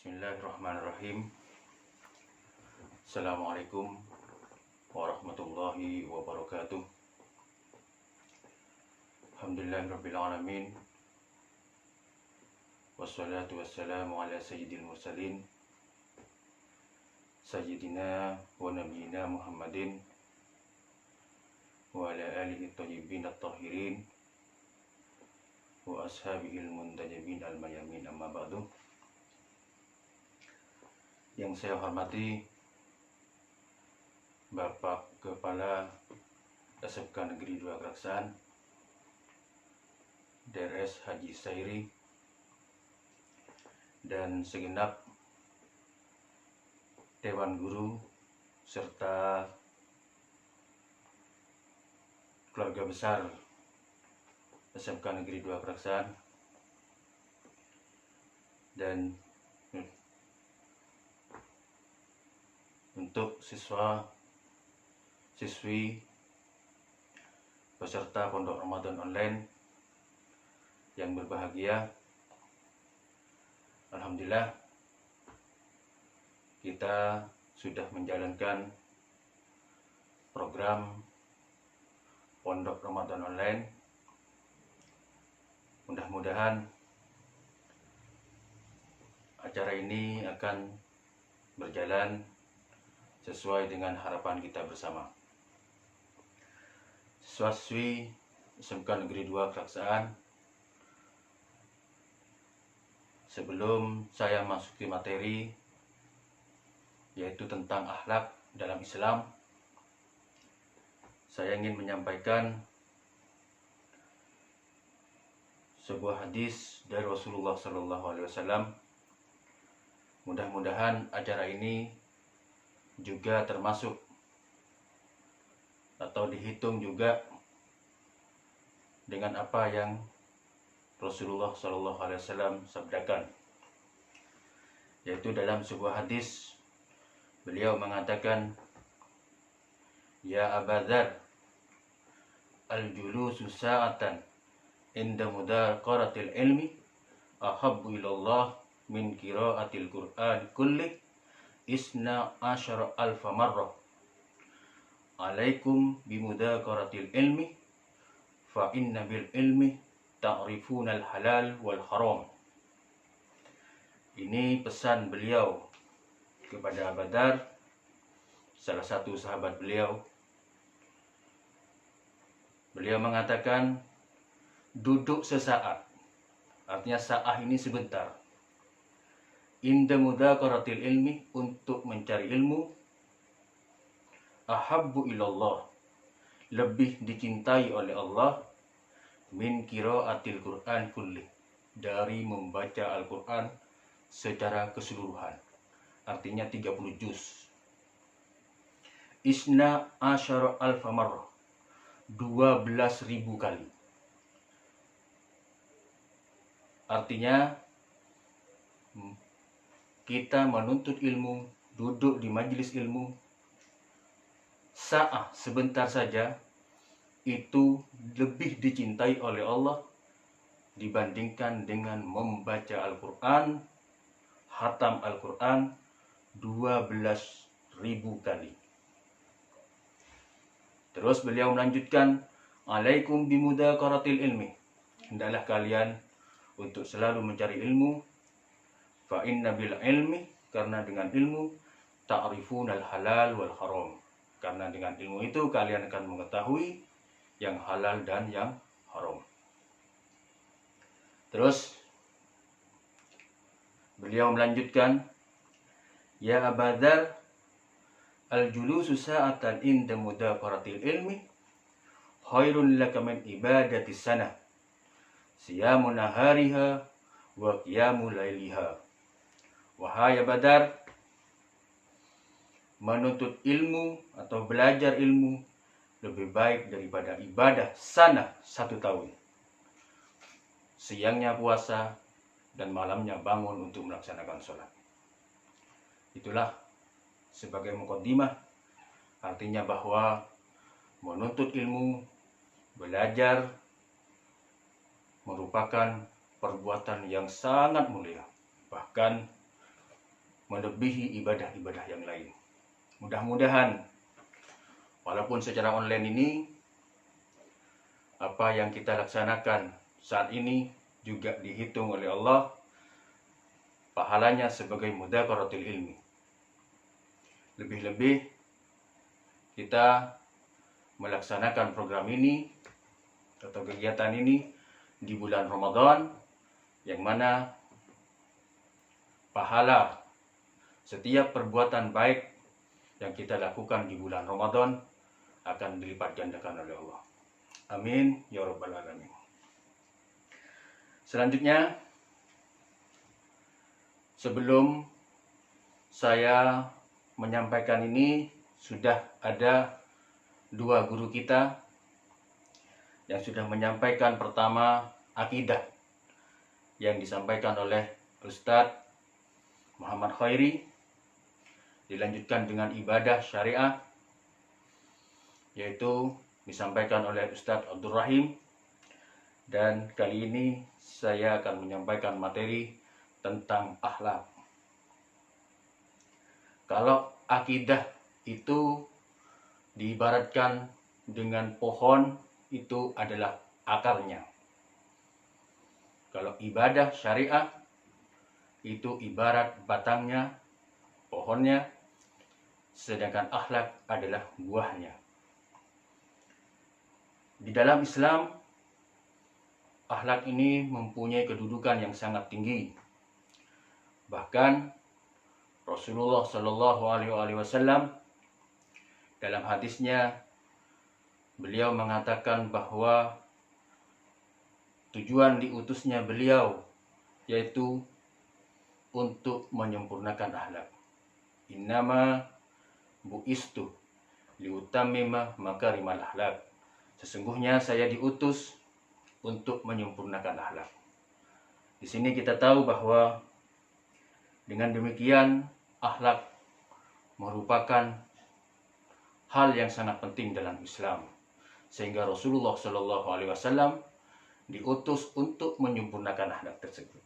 Bismillahirrahmanirrahim. Assalamualaikum warahmatullahi wabarakatuh. Alhamdulillahirrabbilalamin. Wassalatu wassalamu ala sayyidil mursalin Sayyidina wa nabiyina Muhammadin wa ala alihi thayyibin at-tahirin wa ashabihil muntajabin al-mayamin, amma ba'du. Yang saya hormati Bapak Kepala SMK Negeri 2 Keraksaan, DRS Haji Sairi, dan segenap Dewan Guru serta keluarga besar SMK Negeri 2 Keraksaan, dan untuk siswa-siswi peserta Pondok Ramadan Online yang berbahagia, alhamdulillah kita sudah menjalankan program Pondok Ramadan Online. Mudah-mudahan acara ini akan berjalan sesuai dengan harapan kita bersama. Siswa-siswi SMK Negeri 2 Keraksaan, sebelum saya masuk ke materi yaitu tentang akhlak dalam Islam, saya ingin menyampaikan sebuah hadis dari Rasulullah SAW. Mudah-mudahan acara ini juga termasuk atau dihitung juga dengan apa yang Rasulullah SAW sabdakan, yaitu dalam sebuah hadis beliau mengatakan, "Ya Aba Dzar, al-julusu sa'atan inda mudaqaratil ilmi ahabbu ilallah min qiraatil Qur'an kulli isna asyara alfa marrah. Alaikum bimudaqaratil ilmi fa inna bil ilmi ta'rifunal halal wal haram." Ini pesan beliau kepada Abu Dzar, salah satu sahabat beliau. Beliau mengatakan, duduk sesaat, artinya saat ini sebentar, inda mudaqaratil ilmi, untuk mencari ilmu, ahabbu ilallah, lebih dicintai oleh Allah, min qiraatil Qur'an kulli, dari membaca Al-Quran secara keseluruhan, artinya 30 juz. Isna asyara alfa marrah, 12.000 kali. Artinya kita menuntut ilmu, duduk di majelis ilmu, saat sebentar saja, itu lebih dicintai oleh Allah dibandingkan dengan membaca Al-Quran, khatam Al-Quran 12.000 kali. Terus beliau melanjutkan, alaikum bimudaqaratil ilmi, hendaklah kalian untuk selalu mencari ilmu, fa inna bil ilmi, karena dengan ilmu, ta'rifunal halal wal haram, karena dengan ilmu itu kalian akan mengetahui yang halal dan yang haram. Terus beliau melanjutkan, ya Aba Dzar, al-julusu sa'atan inda mudaqaratil ilmi khairun laka min ibadati sana siyamu nahariha wa qiyamu lailiha. Wahai Abu Dzar, menuntut ilmu atau belajar ilmu lebih baik daripada ibadah sana 1 tahun, siangnya puasa dan malamnya bangun untuk melaksanakan sholat. Itulah sebagai muqaddimah, artinya bahwa menuntut ilmu, belajar merupakan perbuatan yang sangat mulia. Bahkan melebihi ibadah-ibadah yang lain. Mudah-mudahan walaupun secara online ini, apa yang kita laksanakan saat ini juga dihitung oleh Allah pahalanya sebagai mudzakkaratul ilmi. Lebih-lebih kita melaksanakan program ini atau kegiatan ini di bulan Ramadan, yang mana pahala setiap perbuatan baik yang kita lakukan di bulan Ramadan akan dilipat gandakan oleh Allah. Amin ya rabbal alamin. Selanjutnya, sebelum saya menyampaikan ini, sudah ada dua guru kita yang sudah menyampaikan. Pertama, akidah yang disampaikan oleh Ustadz Muhammad Khairi, dilanjutkan dengan ibadah syariah, yaitu disampaikan oleh Ustadz Abdul Rahim. Dan kali ini saya akan menyampaikan materi tentang akhlak. Kalau akidah itu diibaratkan dengan pohon, itu adalah akarnya. Kalau ibadah syariah itu ibarat batangnya, pohonnya, sedangkan akhlak adalah buahnya. Di dalam Islam, akhlak ini mempunyai kedudukan yang sangat tinggi. Bahkan Rasulullah Shallallahu Alaihi Wasallam dalam hadisnya, beliau mengatakan bahwa tujuan diutusnya beliau yaitu untuk menyempurnakan akhlak. Innama bu'istu liutammima makarimal akhlak. Sesungguhnya saya diutus untuk menyempurnakan akhlak. Di sini kita tahu bahwa dengan demikian akhlak merupakan hal yang sangat penting dalam Islam, sehingga Rasulullah Shallallahu Alaihi Wasallam diutus untuk menyempurnakan akhlak tersebut.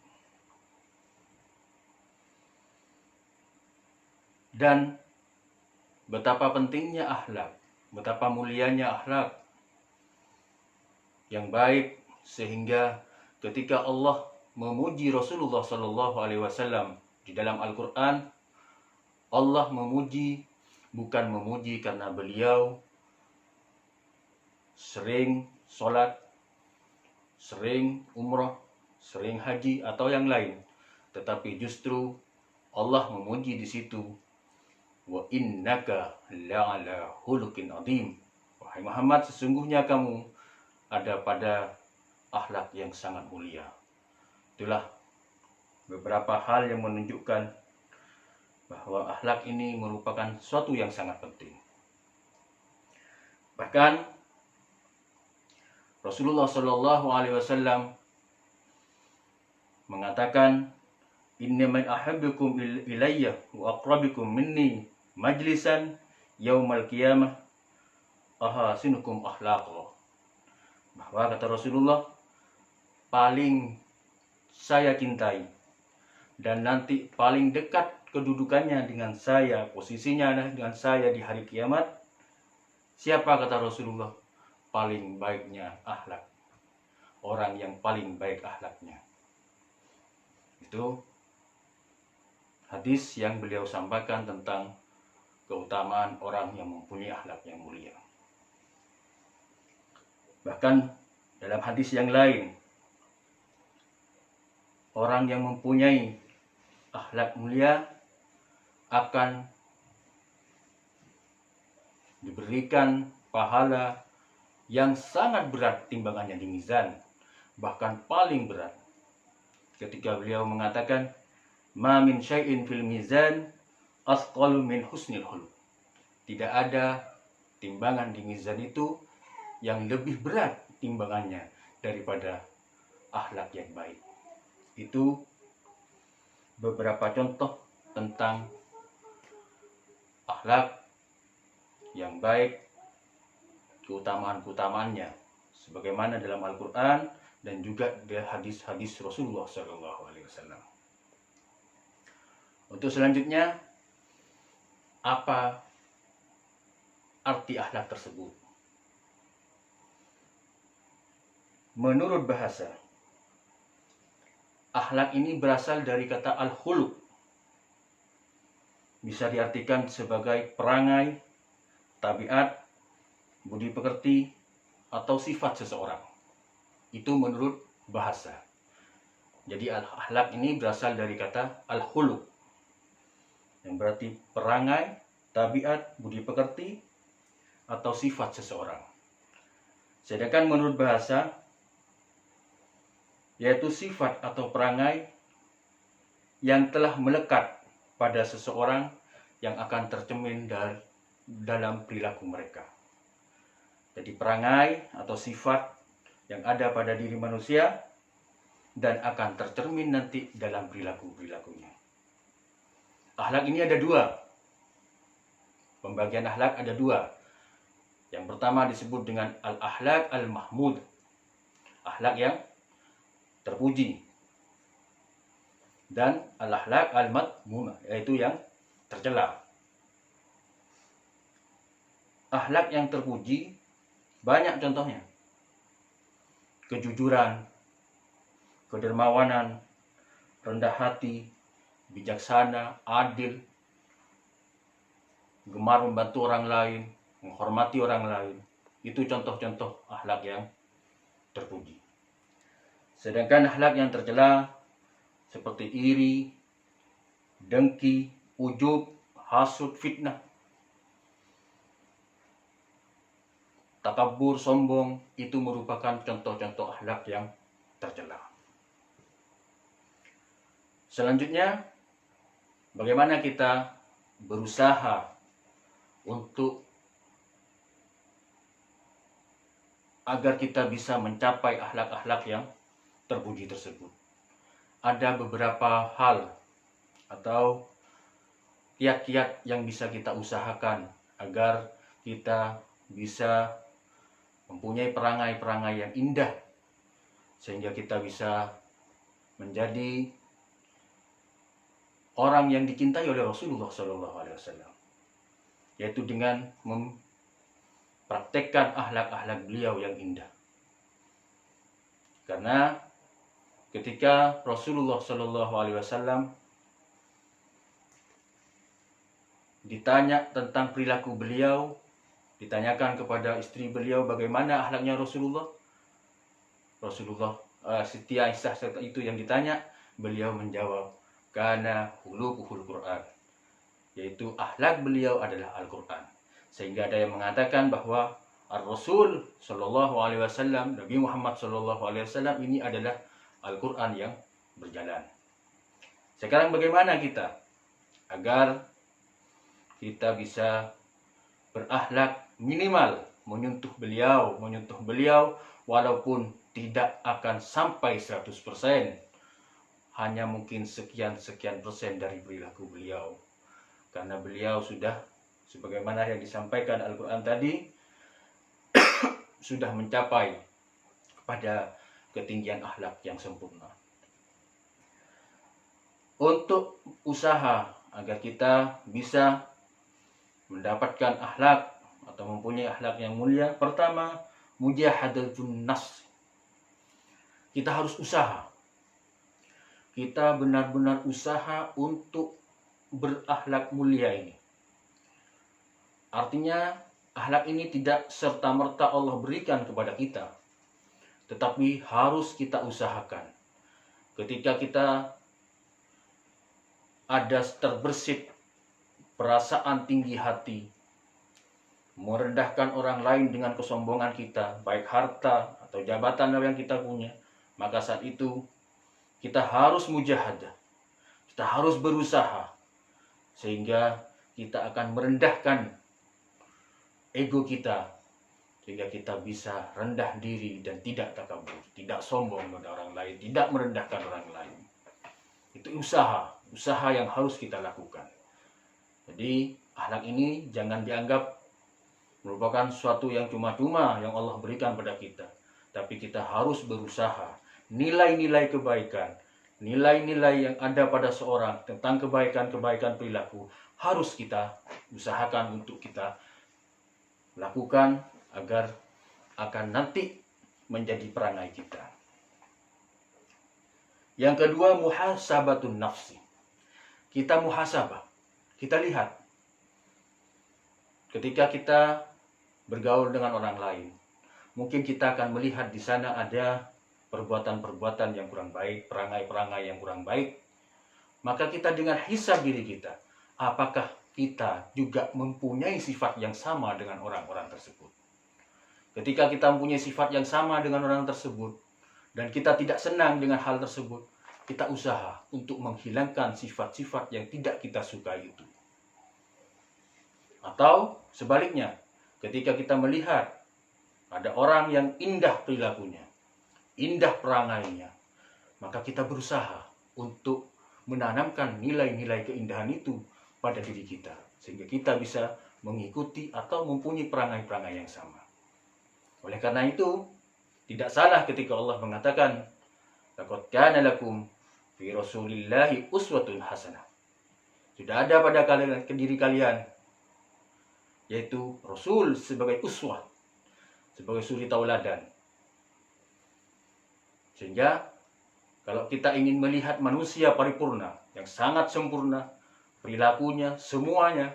Dan betapa pentingnya akhlak, betapa mulianya akhlak yang baik, sehingga ketika Allah memuji Rasulullah Shallallahu Alaihi Wasallam di dalam Al-Quran, Allah memuji bukan memuji karena beliau sering sholat, sering umrah, sering haji atau yang lain, tetapi justru Allah memuji di situ, wa innaka la'ala khuluqin adzim. Wahai Muhammad, sesungguhnya kamu ada pada akhlak yang sangat mulia. Itulah beberapa hal yang menunjukkan bahwa akhlak ini merupakan suatu yang sangat penting. Bahkan Rasulullah Shallallahu Alaihi Wasallam mengatakan, Inna man ahabbukum ilayya wa aqrabikum minni majlisan yaumal qiyamah ahasinukum akhlaqa. Bahwa kata Rasulullah, paling saya cintai dan nanti paling dekat kedudukannya dengan saya, posisinya dengan saya di hari kiamat, siapa kata Rasulullah? Paling baiknya akhlak, orang yang paling baik akhlaknya. Itu hadis yang beliau sampaikan tentang keutamaan orang yang mempunyai akhlak yang mulia. Bahkan dalam hadis yang lain, orang yang mempunyai akhlak mulia akan diberikan pahala yang sangat berat timbangannya di mizan, bahkan paling berat. Ketika beliau mengatakan, ma min syai'in fil mizan asqalu min husnil khuluq. Tidak ada timbangan di mizan itu yang lebih berat timbangannya daripada akhlak yang baik. Itu beberapa contoh tentang akhlak yang baik, keutamaan-keutamaannya sebagaimana dalam Al-Quran dan juga di hadis-hadis Rasulullah SAW. Untuk selanjutnya, apa arti akhlak tersebut? Menurut bahasa, akhlak ini berasal dari kata al-khuluq. Bisa diartikan sebagai perangai, tabiat, budi pekerti, atau sifat seseorang. Itu menurut bahasa. Jadi akhlak ini berasal dari kata al-khuluq, yang berarti perangai, tabiat, budi pekerti, atau sifat seseorang. Sedangkan menurut bahasa, yaitu sifat atau perangai yang telah melekat pada seseorang yang akan tercermin dalam perilaku mereka. Jadi perangai atau sifat yang ada pada diri manusia dan akan tercermin nanti dalam perilakunya. Akhlak ini ada dua. Pembagian akhlak ada dua. Yang pertama disebut dengan al-akhlak al-mahmud. Akhlak yang terpuji. Dan al-akhlak al-madmumah, yaitu yang tercela. Akhlak yang terpuji banyak contohnya. Kejujuran, kedermawanan, rendah hati, bijaksana, adil, gemar membantu orang lain, menghormati orang lain. Itu contoh-contoh akhlak yang terpuji. Sedangkan akhlak yang tercela seperti iri, dengki, ujub, hasud, fitnah, takabur, sombong, itu merupakan contoh-contoh akhlak yang tercela. Selanjutnya, bagaimana kita berusaha untuk agar kita bisa mencapai akhlak-akhlak yang terpuji tersebut. Ada beberapa hal atau kiat-kiat yang bisa kita usahakan agar kita bisa mempunyai perangai-perangai yang indah sehingga kita bisa menjadi orang yang dicintai oleh Rasulullah SAW, yaitu dengan mempraktekkan akhlak-akhlak beliau yang indah. Karena ketika Rasulullah SAW ditanya tentang perilaku beliau, ditanyakan kepada istri beliau bagaimana akhlaknya Rasulullah. Siti Aisyah itu yang ditanya, beliau menjawab, karena khuluquhul Quran, yaitu akhlak beliau adalah Al-Quran. Sehingga ada yang mengatakan bahwa Ar-Rasul Sallallahu Alaihi Wasallam, Nabi Muhammad Sallallahu Alaihi Wasallam ini adalah Al-Quran yang berjalan. Sekarang bagaimana kita agar kita bisa berakhlak minimal menyentuh beliau walaupun tidak akan sampai 100%, hanya mungkin sekian persen dari perilaku beliau. Karena beliau sudah, sebagaimana yang disampaikan Al-Quran tadi, sudah mencapai pada ketinggian akhlak yang sempurna. Untuk usaha agar kita bisa mendapatkan akhlak atau mempunyai akhlak yang mulia, pertama, mujahadatun nafs. Kita harus usaha. Kita benar-benar usaha untuk berakhlak mulia ini. Artinya, akhlak ini tidak serta-merta Allah berikan kepada kita, tetapi harus kita usahakan. Ketika kita ada terbersit perasaan tinggi hati, merendahkan orang lain dengan kesombongan kita, baik harta atau jabatan yang kita punya, maka saat itu kita harus mujahadah, kita harus berusaha, sehingga kita akan merendahkan ego kita, sehingga kita bisa rendah diri dan tidak takabur, tidak sombong pada orang lain, tidak merendahkan orang lain. Itu usaha yang harus kita lakukan. Jadi akhlak ini jangan dianggap merupakan sesuatu yang cuma-cuma yang Allah berikan pada kita, tapi kita harus berusaha. Nilai-nilai kebaikan, nilai-nilai yang ada pada seorang tentang kebaikan-kebaikan perilaku harus kita usahakan untuk kita lakukan agar akan nanti menjadi perangai kita. Yang kedua, muhasabatun nafsi. Kita muhasabah. Kita lihat ketika kita bergaul dengan orang lain, mungkin kita akan melihat di sana ada perbuatan-perbuatan yang kurang baik, perangai-perangai yang kurang baik. Maka kita dengan hisab diri kita, apakah kita juga mempunyai sifat yang sama dengan orang-orang tersebut. Ketika kita mempunyai sifat yang sama dengan orang tersebut, dan kita tidak senang dengan hal tersebut, kita usaha untuk menghilangkan sifat-sifat yang tidak kita sukai itu. Atau sebaliknya, ketika kita melihat ada orang yang indah perilakunya, indah perangainya, maka kita berusaha untuk menanamkan nilai-nilai keindahan itu pada diri kita, sehingga kita bisa mengikuti atau mempunyai perangai-perangai yang sama. Oleh karena itu, tidak salah ketika Allah mengatakan, laqad kana lakum fi rasulillahi uswatun hasanah. Sudah ada pada kalian, diri kalian, yaitu Rasul sebagai uswah, sebagai suri tauladan. Sehingga kalau kita ingin melihat manusia paripurna yang sangat sempurna, perilakunya, semuanya,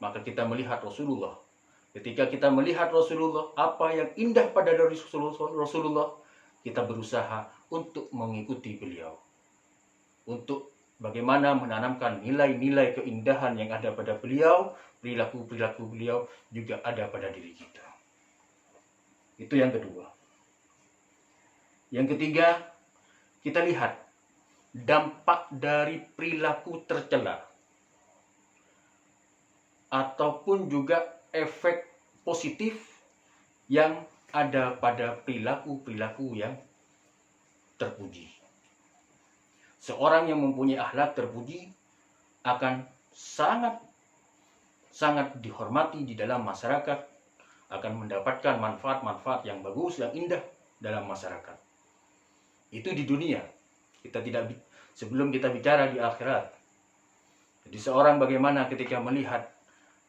maka kita melihat Rasulullah. Ketika kita melihat Rasulullah, apa yang indah pada dari Rasulullah, kita berusaha untuk mengikuti beliau. Untuk bagaimana menanamkan nilai-nilai keindahan yang ada pada beliau, perilaku-perilaku beliau juga ada pada diri kita. Itu yang kedua. Yang ketiga, kita lihat dampak dari perilaku tercela ataupun juga efek positif yang ada pada perilaku-perilaku yang terpuji. Seorang yang mempunyai akhlak terpuji akan sangat dihormati di dalam masyarakat, akan mendapatkan manfaat-manfaat yang bagus, yang indah dalam masyarakat. Itu di dunia. Sebelum kita bicara di akhirat. Jadi seorang bagaimana ketika melihat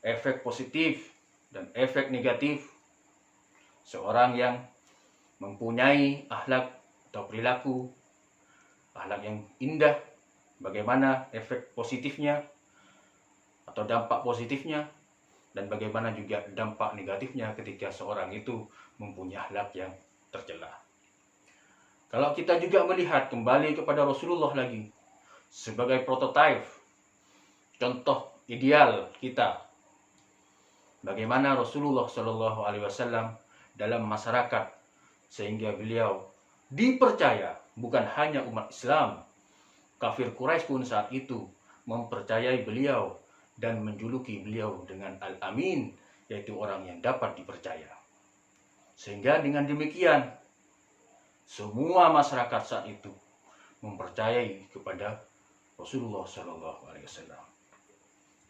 efek positif dan efek negatif seorang yang mempunyai akhlak atau perilaku akhlak yang indah, bagaimana efek positifnya atau dampak positifnya, dan bagaimana juga dampak negatifnya ketika seorang itu mempunyai akhlak yang tercela. Kalau kita juga melihat kembali kepada Rasulullah lagi sebagai prototipe, contoh ideal kita, bagaimana Rasulullah Shallallahu Alaihi Wasallam dalam masyarakat, sehingga beliau dipercaya bukan hanya umat Islam, kafir Quraisy pun saat itu mempercayai beliau dan menjuluki beliau dengan Al-Amin, yaitu orang yang dapat dipercaya. Sehingga dengan demikian semua masyarakat saat itu mempercayai kepada Rasulullah Shallallahu Alaihi Wasallam.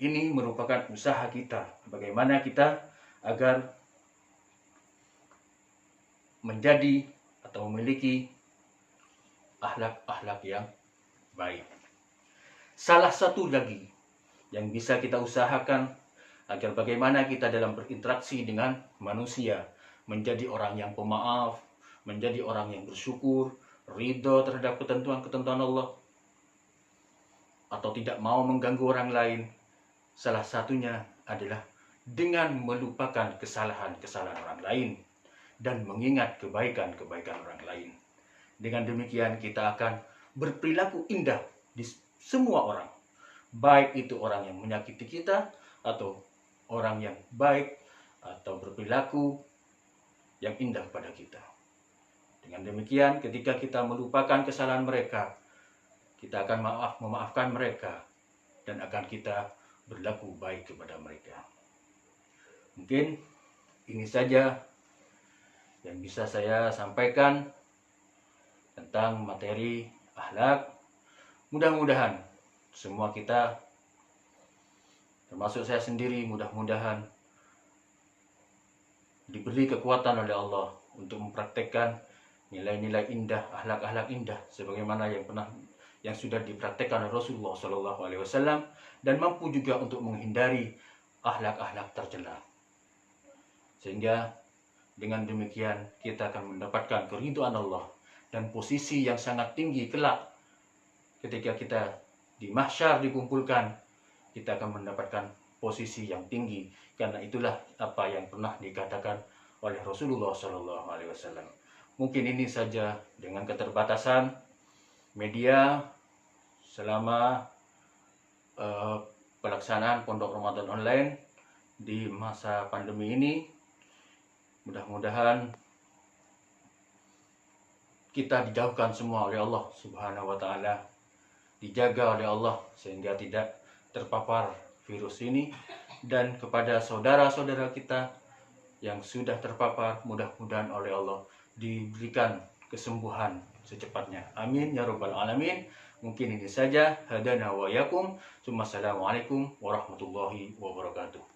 Ini merupakan usaha kita, bagaimana kita agar menjadi atau memiliki akhlak-akhlak yang baik. Salah satu lagi yang bisa kita usahakan agar bagaimana kita dalam berinteraksi dengan manusia menjadi orang yang pemaaf, menjadi orang yang bersyukur, ridho terhadap ketentuan-ketentuan Allah, atau tidak mau mengganggu orang lain. Salah satunya adalah dengan melupakan kesalahan-kesalahan orang lain dan mengingat kebaikan-kebaikan orang lain. Dengan demikian kita akan berperilaku indah di semua orang, baik itu orang yang menyakiti kita atau orang yang baik atau berperilaku yang indah pada kita. Dengan demikian ketika kita melupakan kesalahan mereka, kita akan memaafkan mereka dan akan kita berlaku baik kepada mereka. Mungkin ini saja yang bisa saya sampaikan tentang materi akhlak. Mudah-mudahan semua kita, termasuk saya sendiri, mudah-mudahan diberi kekuatan oleh Allah untuk mempraktekkan nilai-nilai indah, akhlak-akhlak indah sebagaimana yang pernah yang sudah dipraktekkan oleh Rasulullah SAW dan mampu juga untuk menghindari akhlak-akhlak tercela. Sehingga dengan demikian kita akan mendapatkan keridhaan Allah dan posisi yang sangat tinggi kelak ketika kita di mahsyar dikumpulkan, kita akan mendapatkan posisi yang tinggi, karena itulah apa yang pernah dikatakan oleh Rasulullah SAW. Mungkin ini saja dengan keterbatasan media selama pelaksanaan Pondok Ramadan online di masa pandemi ini. Mudah-mudahan kita dijauhkan semua oleh Allah Subhanahu wa Ta'ala, dijaga oleh Allah sehingga tidak terpapar virus ini, dan kepada saudara-saudara kita yang sudah terpapar, mudah-mudahan oleh Allah diberikan kesembuhan secepatnya. Amin ya rabbal alamin. Mungkin ini saja. Hadana wa yakum. Assalamualaikum warahmatullahi wabarakatuh.